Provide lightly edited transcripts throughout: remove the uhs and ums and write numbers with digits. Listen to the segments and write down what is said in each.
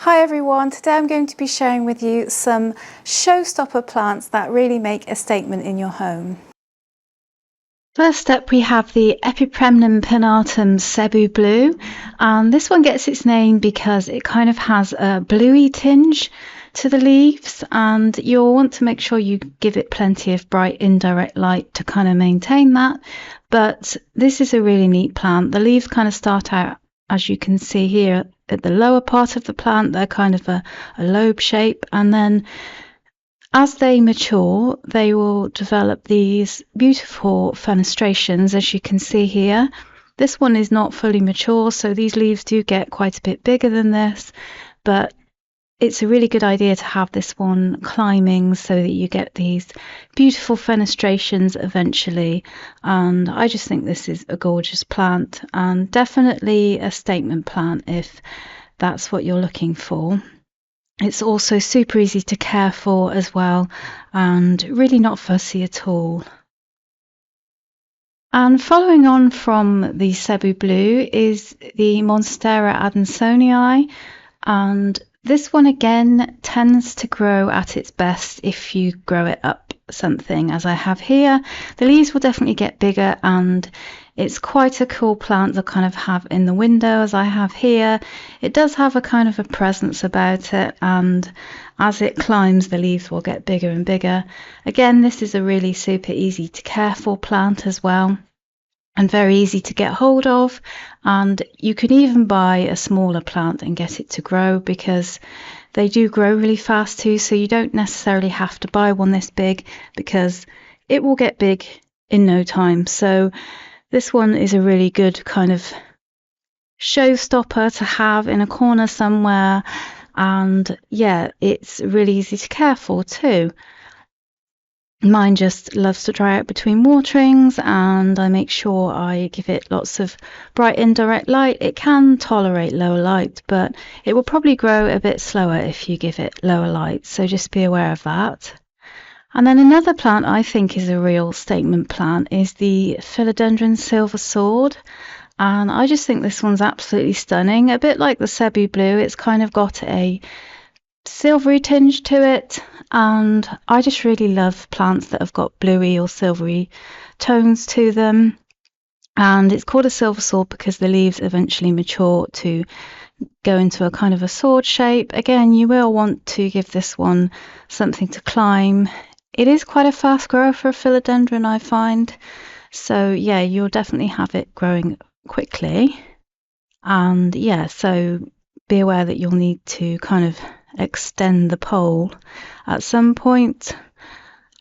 Hi everyone, today I'm going to be sharing with you some showstopper plants that really make a statement in your home. First up we have the Epipremnum pinnatum Cebu Blue, and this one gets its name because it kind of has a bluey tinge to the leaves, and you'll want to make sure you give it plenty of bright indirect light to kind of maintain that. But this is a really neat plant. The leaves kind of start out, as you can see here, at the lower part of the plant. They're kind of a lobe shape, and then as they mature, they will develop these beautiful fenestrations, as you can see here. This one is not fully mature, so these leaves do get quite a bit bigger than this, but it's a really good idea to have this one climbing so that you get these beautiful fenestrations eventually. And I just think this is a gorgeous plant, and definitely a statement plant if that's what you're looking for. It's also super easy to care for as well, and really not fussy at all. And following on from the Cebu Blue is the Monstera adansonii, and this one again tends to grow at its best if you grow it up something, as I have here. The leaves will definitely get bigger, and it's quite a cool plant to kind of have in the window, as I have here. It does have a kind of a presence about it, and as it climbs, the leaves will get bigger and bigger. Again, this is a really super easy to care for plant as well, and very easy to get hold of. And you can even buy a smaller plant and get it to grow, because they do grow really fast too, so you don't necessarily have to buy one this big, because it will get big in no time. So this one is a really good kind of showstopper to have in a corner somewhere, and yeah, it's really easy to care for too. Mine just loves to dry out between waterings, and I make sure I give it lots of bright indirect light. It can tolerate lower light, but it will probably grow a bit slower if you give it lower light, so just be aware of that. And then another plant I think is a real statement plant is the Philodendron Silver Sword. And I just think this one's absolutely stunning. A bit like the Cebu Blue, it's kind of got a silvery tinge to it. And I just really love plants that have got bluey or silvery tones to them. And it's called a silver sword because the leaves eventually mature to go into a kind of a sword shape. Again, you will want to give this one something to climb. It is quite a fast grower for a philodendron, I find. So yeah, you'll definitely have it growing quickly. And yeah, so be aware that you'll need to kind of extend the pole at some point.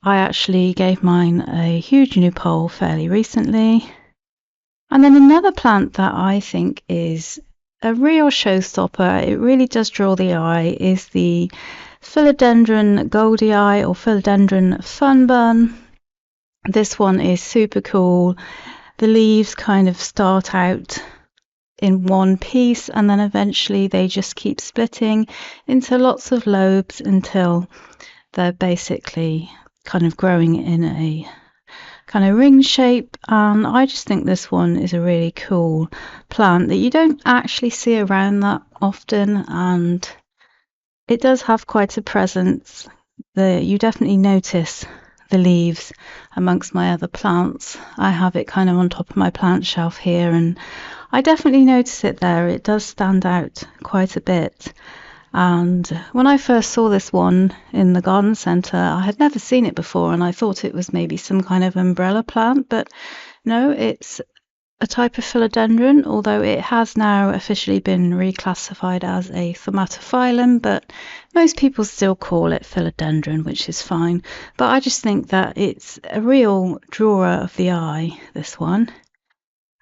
I actually gave mine a huge new pole fairly recently. And then another plant that I think is a real showstopper, it really does draw the eye, is the Philodendron Goldii or Philodendron Funbun. This one is super cool. The leaves kind of start out in one piece, and then eventually they just keep splitting into lots of lobes until they're basically kind of growing in a kind of ring shape. And I just think this one is a really cool plant that you don't actually see around that often, and it does have quite a presence. You definitely notice the leaves amongst my other plants. I have it kind of on top of my plant shelf here, and I definitely notice it there. It does stand out quite a bit. And when I first saw this one in the garden centre, I had never seen it before, and I thought it was maybe some kind of umbrella plant, but no, it's a type of philodendron, although it has now officially been reclassified as a thaumatophyllum, but most people still call it philodendron, which is fine. But I just think that it's a real drawer of the eye, this one.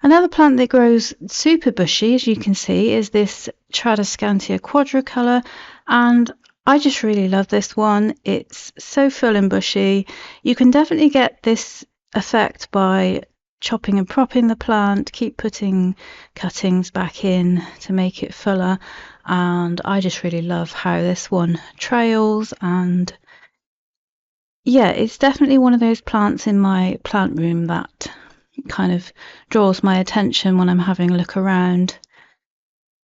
Another plant that grows super bushy, as you can see, is this Tradescantia quadricolor, and I just really love this one. It's so full and bushy. You can definitely get this effect by chopping and propping the plant, keep putting cuttings back in to make it fuller, and I just really love how this one trails. And yeah, it's definitely one of those plants in my plant room that kind of draws my attention when I'm having a look around.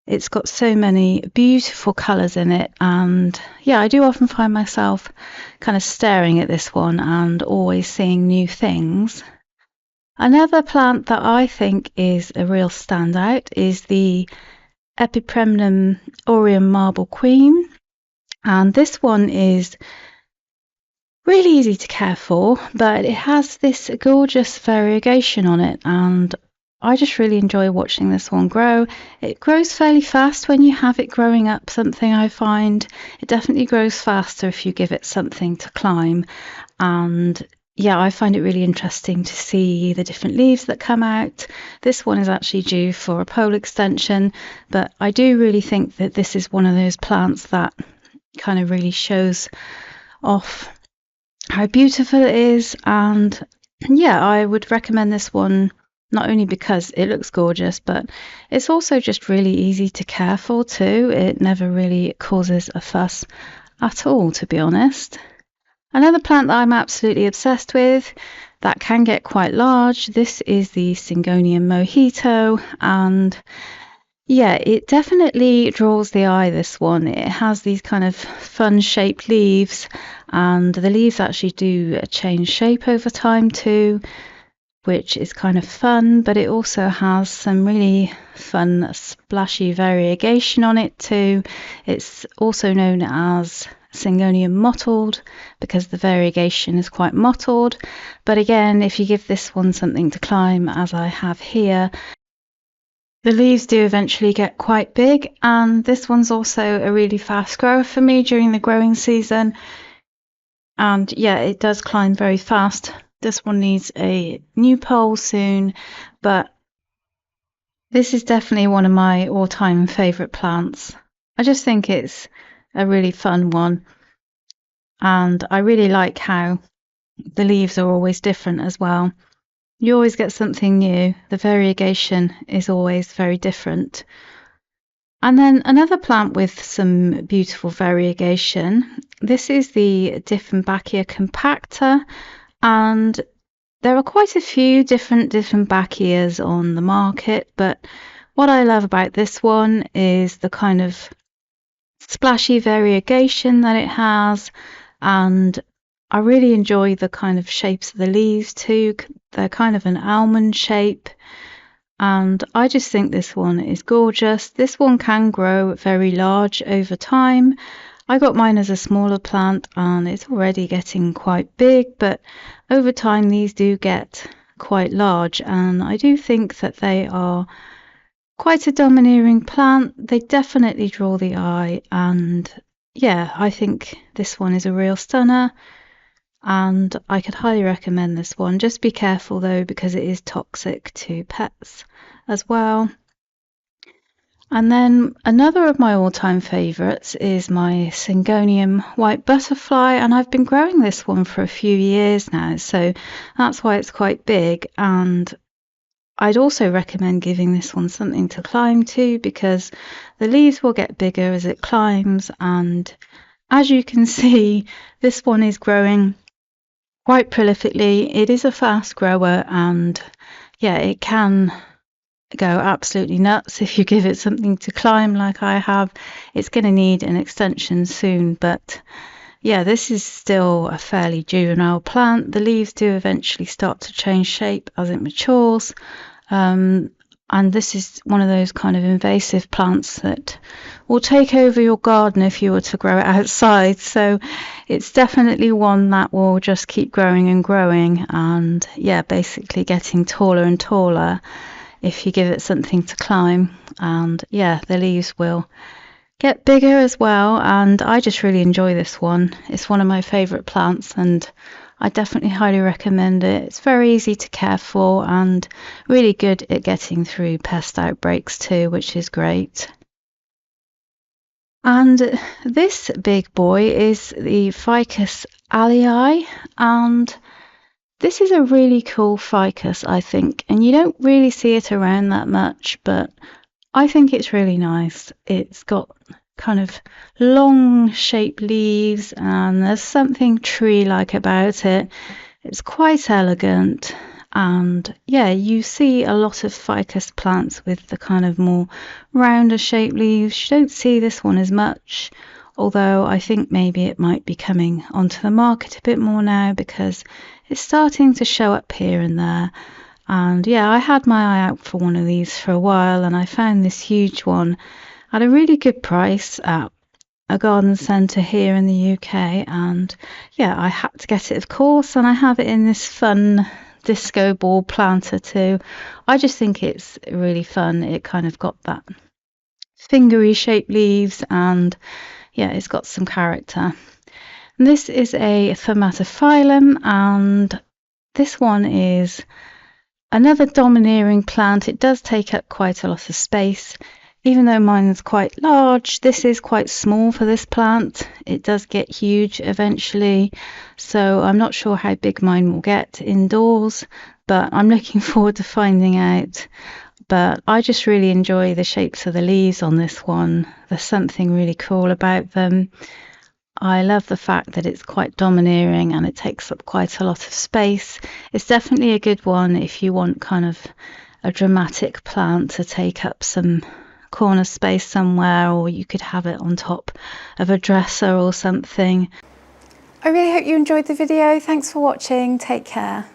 It's got so many beautiful colours in it, and yeah, I do often find myself kind of staring at this one and always seeing new things. Another plant that I think is a real standout is the Epipremnum aureum marble queen, and this one is really easy to care for, but it has this gorgeous variegation on it, and I just really enjoy watching this one grow. It grows fairly fast when you have it growing up, something I find. It definitely grows faster if you give it something to climb, and yeah, I find it really interesting to see the different leaves that come out. This one is actually due for a pole extension, but I do really think that this is one of those plants that kind of really shows off how beautiful it is. And yeah, I would recommend this one not only because it looks gorgeous, but it's also just really easy to care for too. It never really causes a fuss at all, to be honest. Another plant that I'm absolutely obsessed with that can get quite large, this is the Syngonium mojito, and yeah, it definitely draws the eye, this one. It has these kind of fun shaped leaves, and the leaves actually do change shape over time too, which is kind of fun, but it also has some really fun splashy variegation on it too. It's also known as Syngonium mottled because the variegation is quite mottled, but again, if you give this one something to climb, as I have here, the leaves do eventually get quite big, and this one's also a really fast grower for me during the growing season. And yeah, it does climb very fast. This one needs a new pole soon, but this is definitely one of my all-time favourite plants. I just think it's a really fun one, and I really like how the leaves are always different as well. You always get something new. The variegation is always very different. And then another plant with some beautiful variegation. This is the Dieffenbachia compacta, and there are quite a few different Dieffenbachias on the market, but what I love about this one is the kind of splashy variegation that it has, and I really enjoy the kind of shapes of the leaves too. They're kind of an almond shape, and I just think this one is gorgeous. This one can grow very large over time. I got mine as a smaller plant and it's already getting quite big, but over time these do get quite large, and I do think that they are quite a domineering plant. They definitely draw the eye, and yeah, I think this one is a real stunner, and I could highly recommend this one. Just be careful though, because it is toxic to pets as well. And then another of my all-time favourites is my Syngonium white butterfly, and I've been growing this one for a few years now, so that's why it's quite big. And I'd also recommend giving this one something to climb to, because the leaves will get bigger as it climbs, and as you can see, this one is growing quite prolifically. It is a fast grower, and yeah, it can go absolutely nuts if you give it something to climb like I have. It's going to need an extension soon, but yeah, this is still a fairly juvenile plant. The leaves do eventually start to change shape as it matures, and this is one of those kind of invasive plants that will take over your garden if you were to grow it outside. So it's definitely one that will just keep growing and growing, and yeah, basically getting taller and taller if you give it something to climb. And yeah, the leaves will get bigger as well, and I just really enjoy this one. It's one of my favourite plants, and I definitely highly recommend it. It's very easy to care for and really good at getting through pest outbreaks too, which is great. And this big boy is the Ficus alii, and this is a really cool ficus, I think, and you don't really see it around that much, but I think it's really nice. It's got kind of long shaped leaves, and there's something tree-like about it. It's quite elegant, And yeah, you see a lot of ficus plants with the kind of more rounder shaped leaves. You don't see this one as much, although I think maybe it might be coming onto the market a bit more now because it's starting to show up here and there. And yeah, I had my eye out for one of these for a while, and I found this huge one at a really good price at a garden centre here in the UK. And yeah, I had to get it, of course, and I have it in this fun disco ball planter too. I just think it's really fun. It kind of got that fingery shaped leaves, and yeah, it's got some character. And this is a Fermatophyllum, and this one is another domineering plant. It does take up quite a lot of space. Even though mine is quite large, this is quite small for this plant. It does get huge eventually, so I'm not sure how big mine will get indoors, but I'm looking forward to finding out. But I just really enjoy the shapes of the leaves on this one. There's something really cool about them. I love the fact that it's quite domineering and it takes up quite a lot of space. It's definitely a good one if you want kind of a dramatic plant to take up some corner space somewhere, or you could have it on top of a dresser or something. I really hope you enjoyed the video. Thanks for watching. Take care.